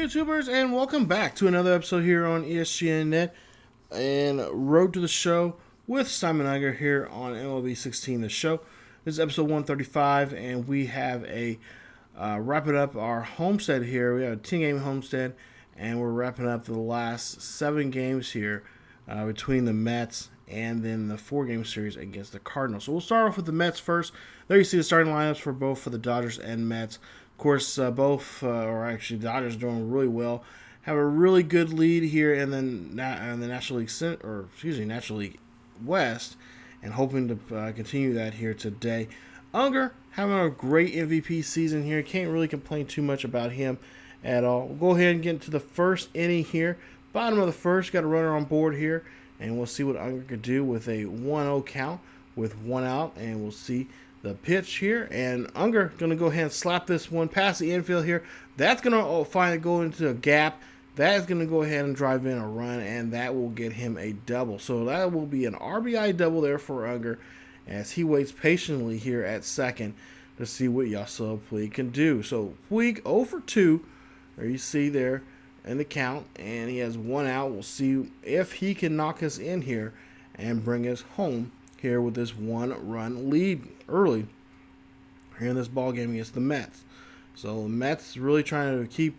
YouTubers, and welcome back to another episode here on ESGNet and Road to the Show with Simon Unger here on MLB 16 The Show. This is episode 135, and we have a wrapping up our homestead here. We have a 10-game homestead, and we're wrapping up the last 7 games here between the Mets and then the 4-game series against the Cardinals. So we'll start off with the Mets first. There you see the starting lineups for both for the Dodgers and Mets. Of course, the Dodgers doing really well. Have a really good lead here in the National League West, and hoping to continue that here today. Unger having a great MVP season here. Can't really complain too much about him at all. We'll go ahead and get into the first inning here. Bottom of the first, got a runner on board here, and we'll see what Unger could do with a 1-0 count with 1 out, and we'll see the pitch here, and Unger going to go ahead and slap this one past the infield here. That's going to finally go into a gap. That is going to go ahead and drive in a run, and that will get him a double. So that will be an RBI double there for Unger as he waits patiently here at second to see what Yasiel Puig can do. So Puig 0 for 2, there you see there in the count, and he has 1 out. We'll see if he can knock us in here and bring us home here with this 1-run lead early here in this ball game against the Mets. So the Mets really trying to keep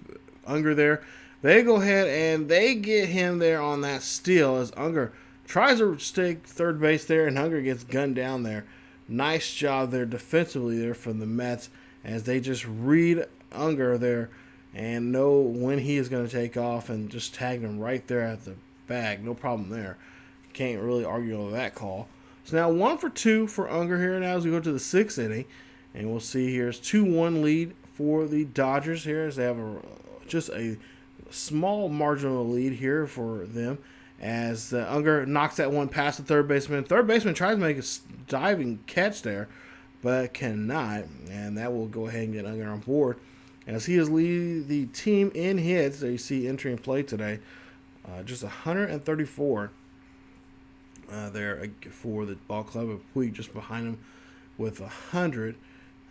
Unger there. They go ahead and they get him there on that steal as Unger tries to stake third base there, and Unger gets gunned down there. Nice job there defensively there from the Mets as they just read Unger there and know when he is going to take off and just tag him right there at the bag. No problem there. Can't really argue over that call. So now 1 for 2 for Unger here now as we go to the 6th inning. And we'll see here's 2-1 lead for the Dodgers here as they have just a small marginal lead here for them as Unger knocks that one past the third baseman. Third baseman tries to make a diving catch there, but cannot. And that will go ahead and get Unger on board as he is leading the team in hits that you see entering play today. Just 134. There for the ball club of Puig just behind him with 100.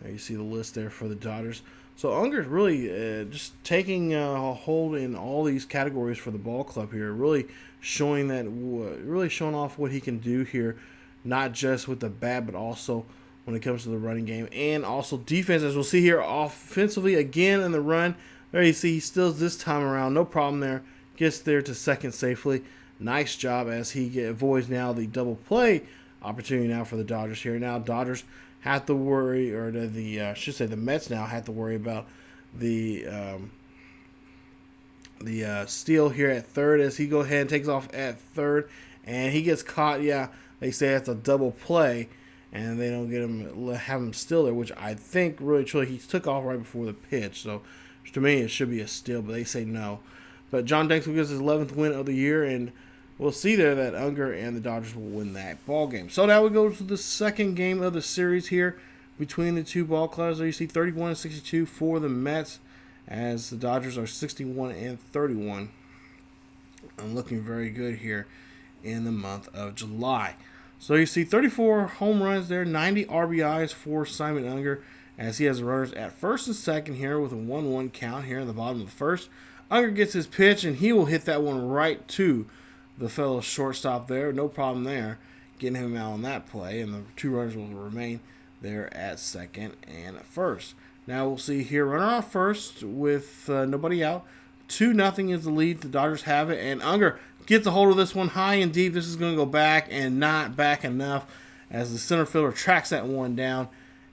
There you see the list there for the Dodgers. So Unger's really just taking a hold in all these categories for the ball club here, really showing off what he can do here, not just with the bat but also when it comes to the running game and also defense, as we'll see here offensively again in the run. There you see he steals this time around, no problem there, gets there to second safely. Nice job as he avoids now the double play opportunity now for the Dodgers here. Now Dodgers have to worry, or the Mets now have to worry about the steal here at third as he go ahead and takes off at third, and he gets caught. Yeah, they say that's a double play, and they don't have him still there, which I think really truly he took off right before the pitch. So to me it should be a steal, but they say no. But John Danks will get his 11th win of the year, and we'll see there that Unger and the Dodgers will win that ball game. So now we go to the second game of the series here between the two ball clubs. There you see 31-62 for the Mets as the Dodgers are 61-31. And looking very good here in the month of July. So you see 34 home runs there, 90 RBIs for Simon Unger as he has runners at first and second here with a 1-1 count here in the bottom of the first. Unger gets his pitch, and he will hit that one right to the fellow shortstop there. No problem there, getting him out on that play, and the 2 runners will remain there at second and at first. Now we'll see here, runner on first with nobody out. 2-0 is the lead. The Dodgers have it, and Unger gets a hold of this one high and deep. This is going to go back and not back enough as the center fielder tracks that one down,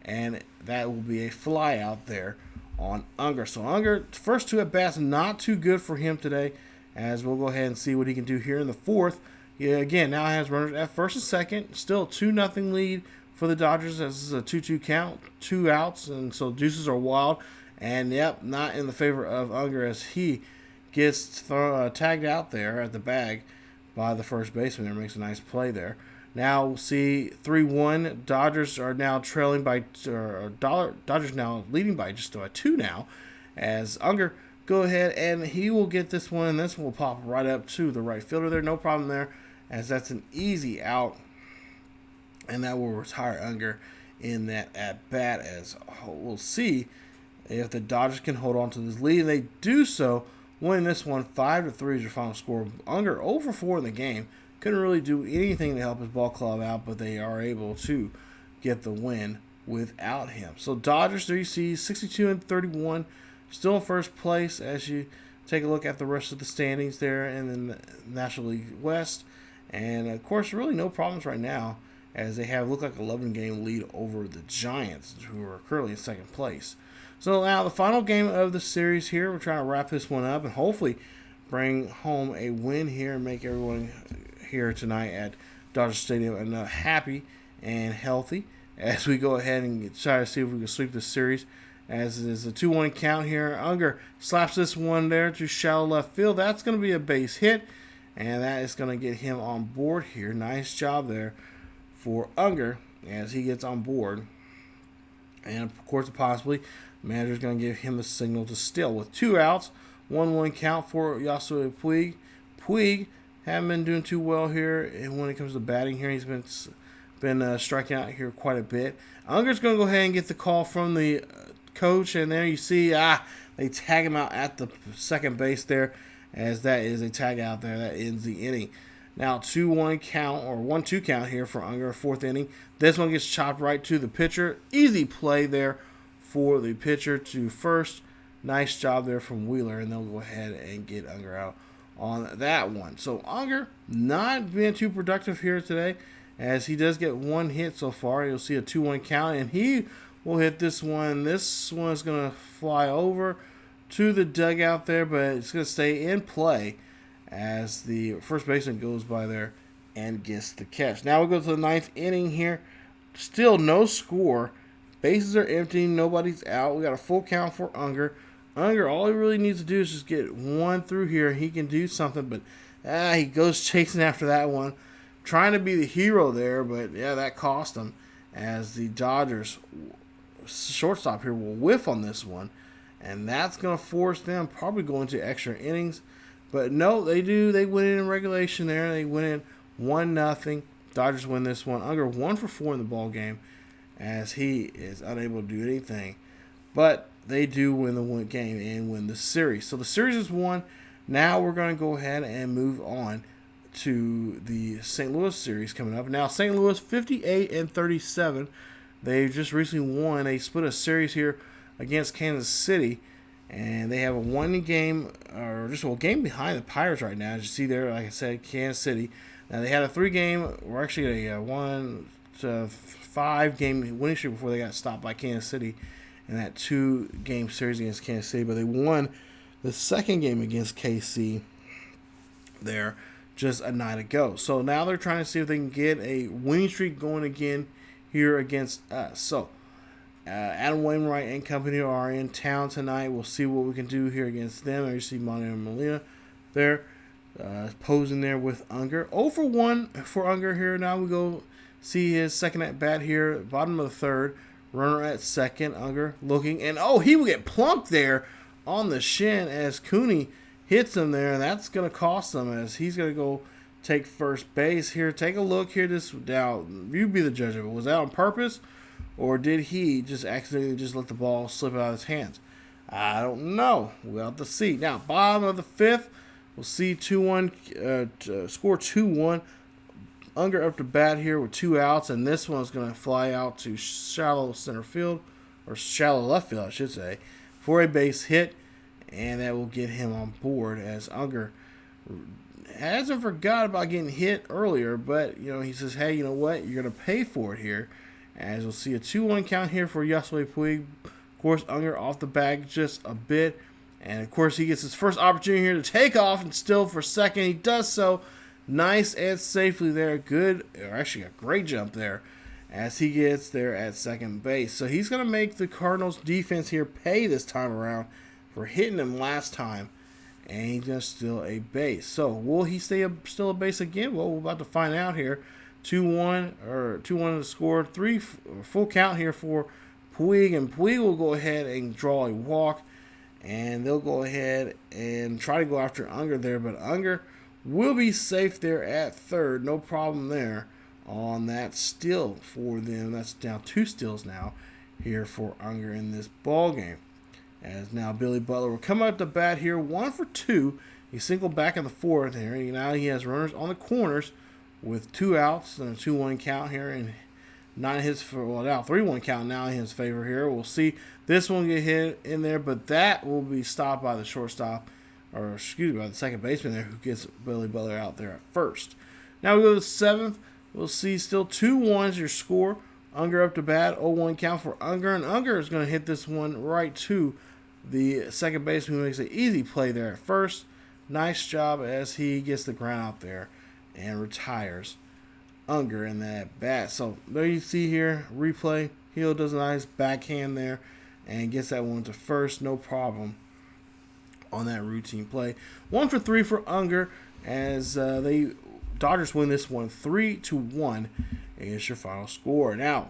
and that will be a fly out there on Unger. So Unger, first 2 at-bats, not too good for him today, as we'll go ahead and see what he can do here in the 4th. Yeah, again, now has runners at first and second. Still 2-0 lead for the Dodgers as this is a 2-2 count, 2 outs, and so deuces are wild. And, yep, not in the favor of Unger as he gets tagged out there at the bag by the first baseman. There makes a nice play there. Now we'll see 3-1. Dodgers are now trailing by, Dodgers now leading by just 2 now, as Unger go ahead and he will get this one, and this one will pop right up to the right fielder there. No problem there, as that's an easy out, and that will retire Unger in that at bat. As we'll see if the Dodgers can hold on to this lead, and they do so winning this one 5-3 is your final score. Unger 0 for 4 in the game. Couldn't really do anything to help his ball club out, but they are able to get the win without him. So Dodgers, there you see 62-31, still in first place as you take a look at the rest of the standings there in the National League West. And of course, really no problems right now as they have look like 11-game lead over the Giants, who are currently in second place. So now the final game of the series here, we're trying to wrap this one up and hopefully bring home a win here and make everyone here tonight at Dodger Stadium happy and healthy as we go ahead and try to see if we can sweep this series. As it is a 2-1 count here. Unger slaps this one there to shallow left field. That's going to be a base hit, and that is going to get him on board here. Nice job there for Unger as he gets on board. And of course, possibly, the manager's going to give him the signal to steal with 2 outs. 1-1 count for Yasui Puig. Puig haven't been doing too well here, and when it comes to batting here, he's been striking out here quite a bit. Unger's going to go ahead and get the call from the coach, and there you see they tag him out at the second base there, as that is a tag out there that ends the inning. Now 2-1 count or 1-2 count here for Unger, 4th inning. This one gets chopped right to the pitcher. Easy play there for the pitcher to first. Nice job there from Wheeler, and they'll go ahead and get Unger out on that one. So Unger not being too productive here today, as he does get 1 hit so far. You'll see a 2-1 count, and he will hit this one. This one is going to fly over to the dugout there, but it's going to stay in play as the first baseman goes by there and gets the catch. Now we go to the 9th inning here. Still no score. Bases are empty. Nobody's out. We got a full count for Unger. Unger, all he really needs to do is just get 1 through here. He can do something, but he goes chasing after that one. Trying to be the hero there, but yeah, that cost him as the Dodgers shortstop here will whiff on this one, and that's going to force them probably going to extra innings. But no, they do. They win it in regulation there. They win it 1-0. Dodgers win this one. Unger 1 for 4 in the ball game as he is unable to do anything. But they do win the game and win the series. So the series is won. Now we're going to go ahead and move on to the St. Louis series coming up. Now St. Louis 58-37. They just recently won. They split a series here against Kansas City, and they have a 1-game, or just a game behind the Pirates right now. As you see there, like I said, Kansas City. Now they had a 3-game, or actually a 1-5-game winning streak before they got stopped by Kansas City in that 2-game series against Kansas City. But they won the 2nd game against KC there just a night ago. So now they're trying to see if they can get a winning streak going again here against us. So Adam Wainwright and company are in town tonight. We'll see what we can do here against them. There you see Manuel Molina there posing there with Unger. 0 for 1 for Unger here. Now we go see his second at bat here, bottom of the 3rd. Runner at second. Unger looking, and he will get plunked there on the shin as Cooney hits him there, and that's going to cost him as he's going to go take first base here. Take a look here. Now, you be the judge of it. Was that on purpose, or did he just accidentally just let the ball slip out of his hands? I don't know. We'll have to see. Now, bottom of the 5th, we'll see 2-1, score 2-1. Unger up to bat here with 2 outs, and this one's going to fly out to shallow center field, or shallow left field, I should say, for a base hit, and that will get him on board as Unger hasn't forgot about getting hit earlier, but he says, hey, you know what? You're going to pay for it here, as we'll see a 2-1 count here for Yasui Puig. Of course, Unger off the bag just a bit, and of course he gets his first opportunity here to take off and steal for second. He does so nice and safely there. Good, or actually a great jump there as he gets there at second base. So he's going to make the Cardinals defense here pay this time around for hitting him last time, and he's going to steal a base. So will he still a base again? Well, we're about to find out here. 2-1 to score. 3 full count here for Puig, and Puig will go ahead and draw a walk, and they'll go ahead and try to go after Unger there, but Unger will be safe there at third. No problem there on that steal for them. That's down 2 steals now here for Unger in this ball game. As now Billy Butler will come out to bat here, 1 for 2. He singled back in the fourth here. Now he has runners on the corners with 2 outs and a 2-1 count here, and 9 hits for, well, now 3-1 count now in his favor here. We'll see this one get hit in there, but that will be stopped by the shortstop, or excuse me, by the second baseman there, who gets Billy Butler out there at first. Now we go to the 7th. We'll see still 2-1 your score. Unger up to bat, 0-1 count for Unger, and Unger is going to hit this one right to the second baseman, who makes an easy play there at first. Nice job as he gets the ground out there and retires Unger in that bat. So there you see here, replay. Hill does a nice backhand there and gets that one to first, no problem on that routine play. 1 for 3 for Unger as Dodgers win this one 3-1 is your final score. Now,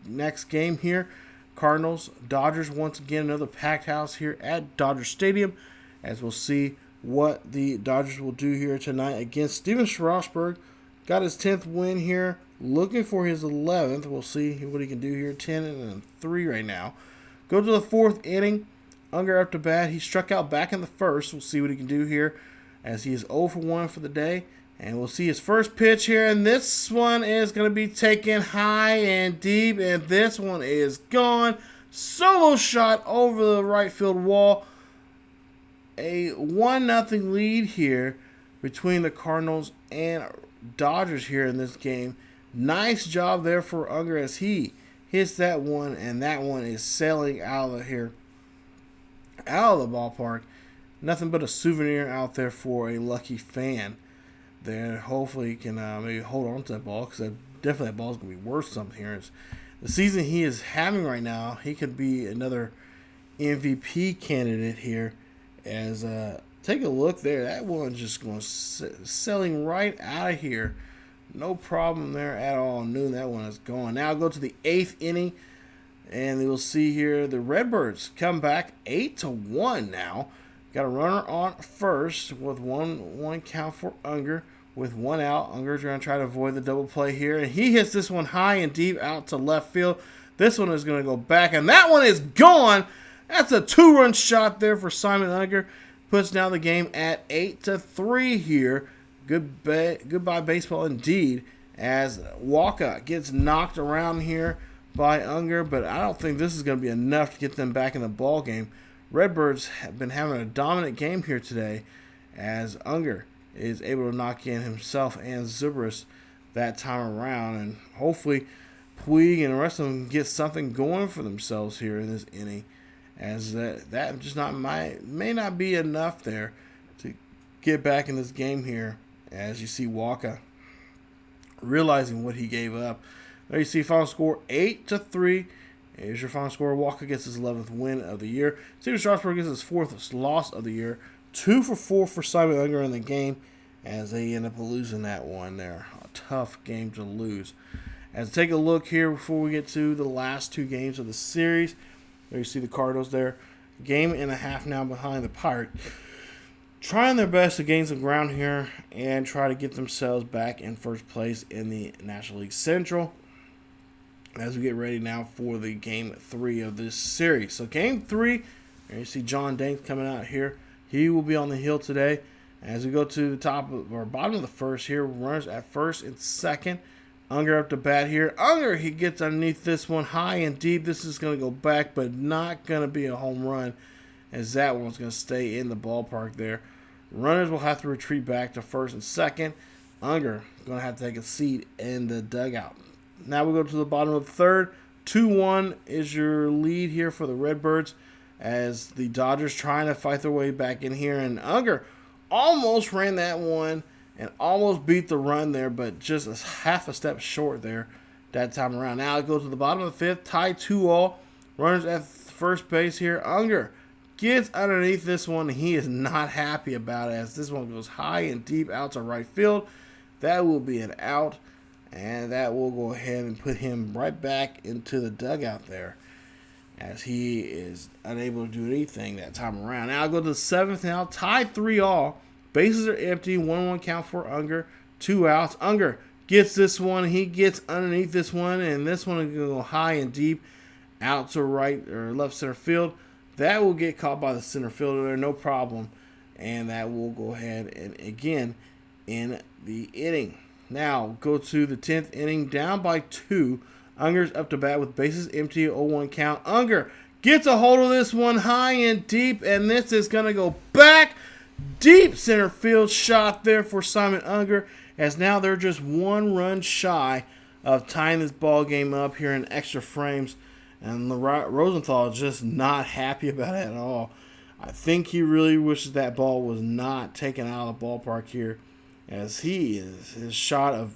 next game here, Cardinals, Dodgers, once again another packed house here at Dodger Stadium, as we'll see what the Dodgers will do here tonight against Steven Strasburg. Got his 10th win here, looking for his 11th. We'll see what he can do here. 10-3 right now. Go to the 4th inning. Unger up to bat. He struck out back in the first. We'll see what he can do here as he is 0 for 1 for the day. And we'll see his first pitch here. And this one is going to be taken high and deep. And this one is gone. Solo shot over the right field wall. A 1-0 lead here between the Cardinals and Dodgers here in this game. Nice job there for Unger as he hits that one, and that one is sailing out of here, out of the ballpark. Nothing but a souvenir out there for a lucky fan there. Hopefully he can maybe hold on to that ball, because definitely that ball is going to be worth something here. It's the season he is having right now, he could be another MVP candidate here. As take a look there, that one's just going selling right out of here. No problem there at all. Knew that one is gone. Now go to the 8th inning, and we'll see here the Redbirds come back 8-1 now. Got a runner on first with 1-1 count for Unger with 1 out. Unger's going to try to avoid the double play here, and he hits this one high and deep out to left field. This one is going to go back, and that one is gone. That's a 2-run shot there for Simon Unger. Puts down the game at 8-3 here. Goodbye baseball indeed, as Walker gets knocked around here by Unger, but I don't think this is going to be enough to get them back in the ball game. Redbirds have been having a dominant game here today, as Unger is able to knock in himself and Zubris that time around, and hopefully Puig and the rest of them get something going for themselves here in this inning, as that just may not be enough there to get back in this game here. As you see Walker realizing what he gave up. There you see final score 8-3. Here's your final score. Walker gets his 11th win of the year. Steven Strasburg gets his 4th loss of the year. 2 for 4 for Simon Unger in the game, as they end up losing that one there. A tough game to lose. As take a look here before we get to the last 2 games of the series. There you see the Cardinals there. Game and a half now behind the Pirates. Trying their best to gain some ground here and try to get themselves back in first place in the National League Central, as we get ready now for the Game 3 of this series. So Game 3, there you see John Dank coming out here. He will be on the hill today. As we go to the top or bottom of the first here, runners at first and second. Unger up to bat here. Unger, he gets underneath this one high and deep. This is going to go back, but not going to be a home run, as that one's going to stay in the ballpark there. Runners will have to retreat back to first and second. Unger going to have to take a seat in the dugout. Now we go to the bottom of the third. 2-1 is your lead here for the Redbirds, as the Dodgers trying to fight their way back in here. And Unger almost ran that one and almost beat the run there, but just a half a step short there that time around. Now it goes to the bottom of the fifth, tied 2-2. Runners at first base here. Unger gets underneath this one. He is not happy about it, as this one goes high and deep out to right field. That will be an out, and that will go ahead and put him right back into the dugout there, as he is unable to do anything that time around. Now I'll go to the seventh now, tied 3-3. Bases are empty, 1-1 count for Unger, 2 outs. Unger gets this one. He gets underneath this one, and this one is going to go high and deep out to right or left center field. That will get caught by the center fielder there, no problem. And that will go ahead and again in the inning. Now go to the 10th inning, down by 2. Unger's up to bat with bases empty, 0-1 count. Unger gets a hold of this one high and deep, and this is going to go back. Deep center field shot there for Simon Unger, as now they're just 1 run shy of tying this ball game up here in extra frames. And Rosenthal is just not happy about it at all. I think he really wishes that ball was not taken out of the ballpark here, as his shot of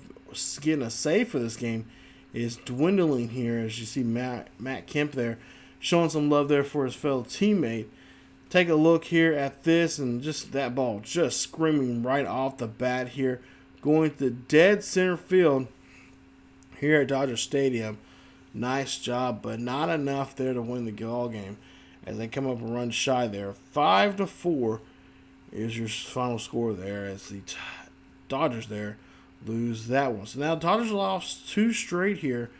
getting a save for this game is dwindling here, as you see Matt Kemp there showing some love there for his fellow teammate. Take a look here at this, and just that ball just screaming right off the bat here, going to dead center field here at Dodger Stadium. Nice job, but not enough there to win the ball game, as they come up a run shy there. 5-4 is your final score there, as the Dodgers there lose that one. So now Dodgers lost 2 straight here.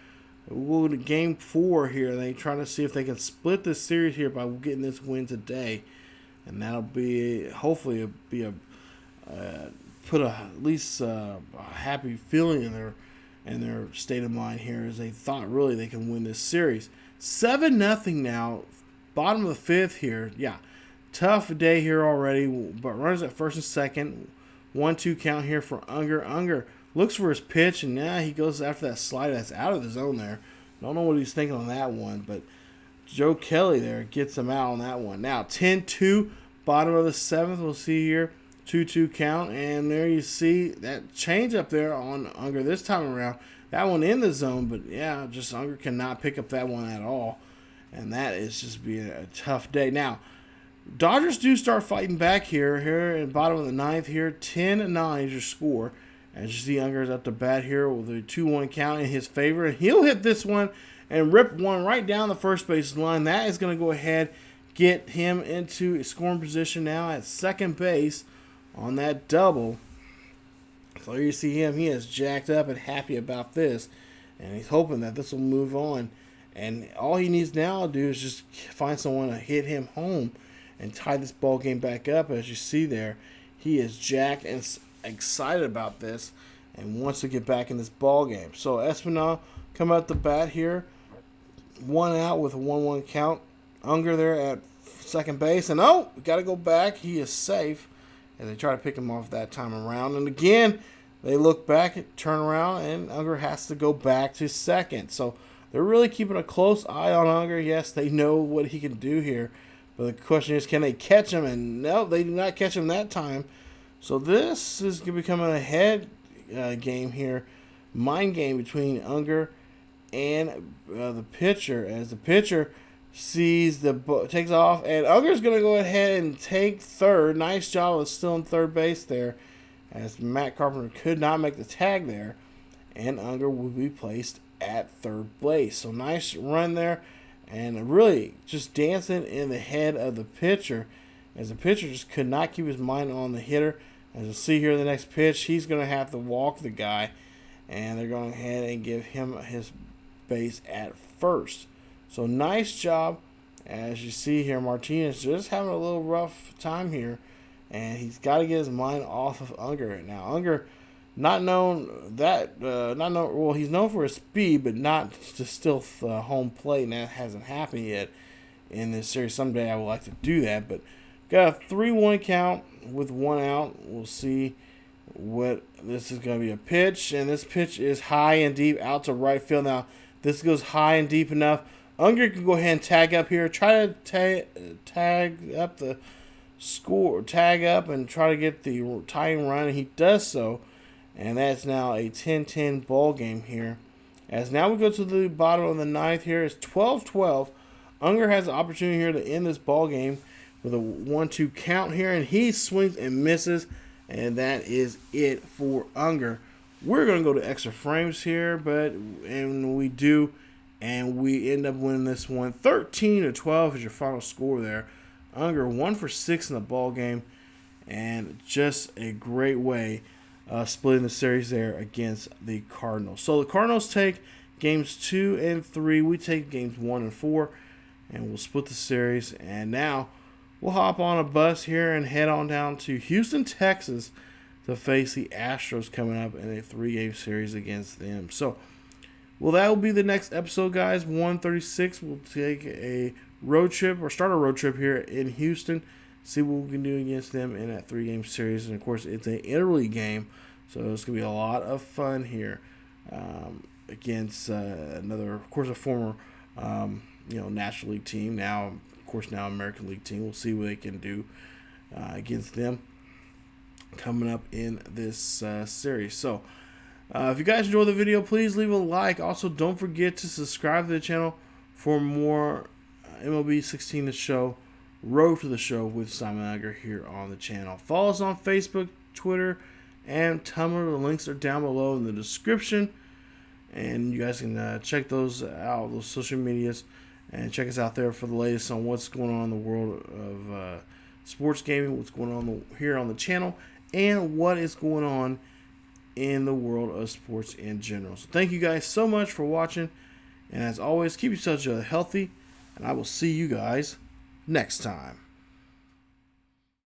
We'll go to game 4 here. They try to see if they can split this series here by getting this win today, and that'll be hopefully put at least a happy feeling in their state of mind here, as they thought really they can win this series. 7-0 now, bottom of the 5th here. Yeah, tough day here already, but runners at first and second. 1-2 count here for Unger. Unger looks for his pitch, and now he goes after that slider that's out of the zone there. Don't know what he's thinking on that one, but Joe Kelly there gets him out on that one. Now 10-2, bottom of the 7th. We'll see here. 2-2 count, and there you see that change up there on Unger this time around. That one in the zone, but yeah, just Unger cannot pick up that one at all, and that is just being a tough day. Now, Dodgers do start fighting back here in the bottom of the 9th here. 10-9 is your score, as you see Unger is up to bat here with a 2-1 count in his favor. He'll hit this one and rip one right down the first base line. That is going to go ahead, get him into scoring position now at second base on that double. So here you see him. He is jacked up and happy about this, and he's hoping that this will move on. And all he needs now to do is just find someone to hit him home and tie this ball game back up. As you see there, he is jacked and excited about this and wants to get back in this ball game. So Espinal come out the bat here, 1 out with a 1-1 count. Unger there at second base, and got to go back. He is safe, and they try to pick him off that time around. And again, they look back, turn around, and Unger has to go back to second. So they're really keeping a close eye on Unger. Yes, they know what he can do here, but the question is, can they catch him? And no, they do not catch him that time. So this is becoming a head game here, mind game between Unger and the pitcher, as the pitcher sees takes off, and Unger's going to go ahead and take third. Nice job of still in third base there, as Matt Carpenter could not make the tag there, and Unger will be placed at third base. So nice run there, and really just dancing in the head of the pitcher, as the pitcher just could not keep his mind on the hitter. As you'll see here, the next pitch, he's going to have to walk the guy, and they're going ahead and give him his base at first. So nice job. As you see here, Martinez just having a little rough time here, and he's got to get his mind off of Unger. Now Unger, he's known for his speed, but not to still home plate, and that hasn't happened yet in this series. Someday I would like to do that, but got a 3-1 count with 1 out. We'll see what this is going to be, a pitch, and this pitch is high and deep out to right field. Now this goes high and deep enough. Unger can go ahead and tag up here, try to tag up the score, tag up and try to get the tying run, and he does so, and that's now a 10-10 ball game here. As now we go to the bottom of the 9th here, it's 12-12. Unger has the opportunity here to end this ball game with a 1-2 count here, and he swings and misses, and that is it for Unger. We're going to go to extra frames here, and we do, and we end up winning this one. 13-12 is your final score there. Unger 1 for 6 in the ball game, and just a great way splitting the series there against the Cardinals. So the Cardinals take games 2 and 3. We take games 1 and 4. and we'll split the series. And now we'll hop on a bus here and head on down to Houston, Texas to face the Astros coming up in a 3-game series against them. So, well, that will be the next episode, guys. 136. We'll take a road trip or start a road trip here in Houston. See what we can do against them in that 3-game series. And, of course, it's an interleague game, so it's going to be a lot of fun here against another, of course, a former, National League team. Now, of course, now American League team. We'll see what they can do against them coming up in this series. So, if you guys enjoyed the video, please leave a like. Also, don't forget to subscribe to the channel for more MLB 16 The Show, Road to the Show with Simon Unger here on the channel. Follow us on Facebook, Twitter, and Tumblr. The links are down below in the description. And you guys can check those out, those social medias, and check us out there for the latest on what's going on in the world of sports gaming, what's going on here on the channel, and what is going on in the world of sports in general. So thank you guys so much for watching, and as always, keep yourselves healthy, and I will see you guys next time.